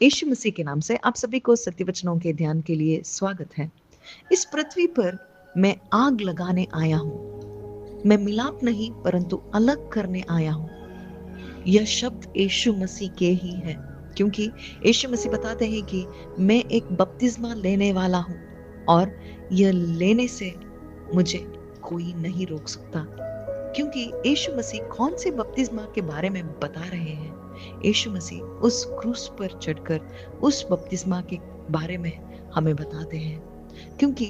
यीशु मसीह के नाम से आप सभी को सत्य वचनों के ध्यान के लिए स्वागत है। इस पृथ्वी पर मैं आग लगाने आया हूँ। मैं मिलाप नहीं परंतु अलग करने आया हूँ। यह शब्द यीशु मसीह के ही है, क्योंकि यीशु मसीह बताते हैं कि मैं एक बपतिस्मा लेने वाला हूँ और यह लेने से मुझे कोई नहीं रोक सकता। क्योंकि यीशु मसीह कौन से बपतिस्मा के बारे में बता रहे हैं? यीशु मसीह उस क्रूस पर चढ़कर उस बपतिस्मा के बारे में हमें बताते हैं, क्योंकि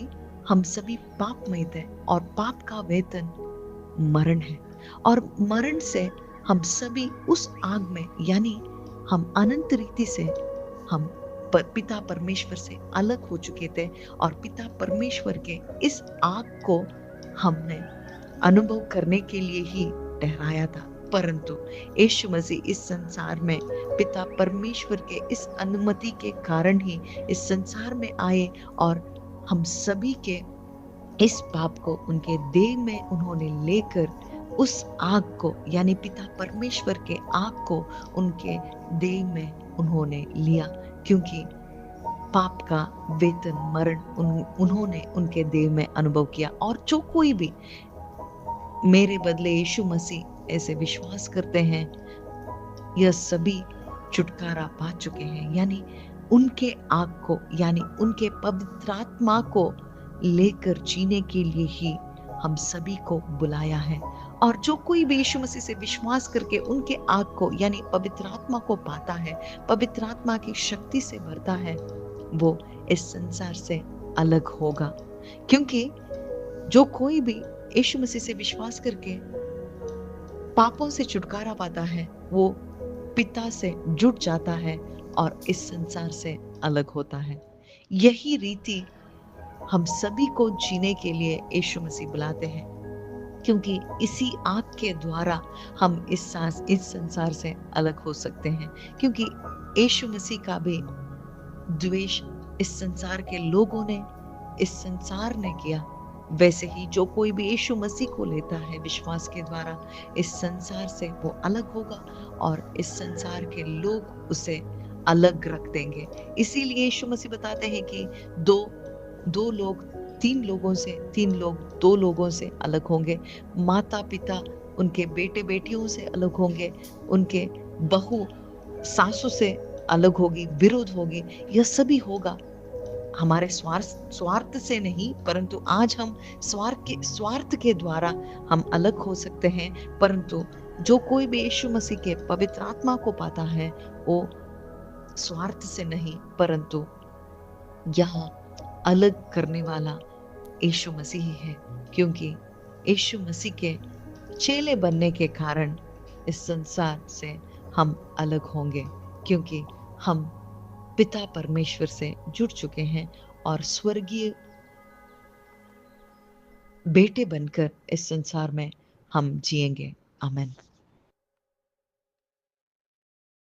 हम सभी पापमय थे और पाप का वेतन मरण है। और मरण से हम सभी उस आग में, यानी हम अनंत रीति से हम पिता परमेश्वर से अलग हो चुके थे और पिता परमेश्वर के इस आग को हमने अनुभव करने के लिए ही ठहराया था। परंतु यीशु मसीह इस संसार में पिता परमेश्वर के इस अनुमति के कारण ही इस संसार में आए और हम सभी के इस पाप को उनके देह में उन्होंने लेकर उस आग को, यानी पिता परमेश्वर के आग को उनके देह में उन्होंने लिया, क्योंकि पाप का वेतन मरण उन्होंने उनके देह में अनुभव किया। और जो कोई भी मेरे बदले यीशु मसीह ऐसे विश्वास करते हैं, यह सभी छुटकारा पा चुके हैं, यानी उनके आग को, यानी उनके पवित्र आत्मा को लेकर जीने के लिए ही हम सभी को बुलाया है। और जो कोई भी यीशु मसीह से विश्वास करके उनके आग को, यानी पवित्र आत्मा को पाता है, पवित्र आत्मा की शक्ति से भरता है, वो इस संसार से अलग होगा। क्योंकि जो कोई भी यीशु मसीह से विश्वास करके पापों से छुटकारा पाता है, वो पिता से जुड़ जाता है और इस संसार से अलग होता है। यही रीति हम सभी को जीने के लिए यीशु मसीह बुलाते हैं, क्योंकि इसी आग के द्वारा हम इस संसार से अलग हो सकते हैं। क्योंकि यीशु मसीह का भी द्वेष इस संसार के लोगों ने, इस संसार ने किया, वैसे ही जो कोई भी यीशु मसीह को लेता है विश्वास के द्वारा, इस संसार से वो अलग होगा और इस संसार के लोग उसे अलग रख देंगे। इसीलिए यीशु मसीह बताते हैं कि दो लोग तीन लोगों से, तीन लोग दो लोगों से अलग होंगे। माता पिता उनके बेटे बेटियों से अलग होंगे, उनके बहू सासू से अलग होगी, विरोध होगी। यह सभी होगा हमारे स्वार्थ से नहीं, परंतु आज हम स्वार्थ के द्वारा हम अलग हो सकते हैं। परंतु जो कोई भी यीशु मसीह के पवित्र आत्मा को पाता है, वो स्वार्थ से नहीं, परंतु यहाँ अलग करने वाला यीशु मसीह ही है। क्योंकि यीशु मसीह के चेले बनने के कारण इस संसार से हम अलग होंगे, क्योंकि हम पिता परमेश्वर से जुड़ चुके हैं और स्वर्गीय बेटे बनकर इस संसार में हम जिएंगे। आमीन।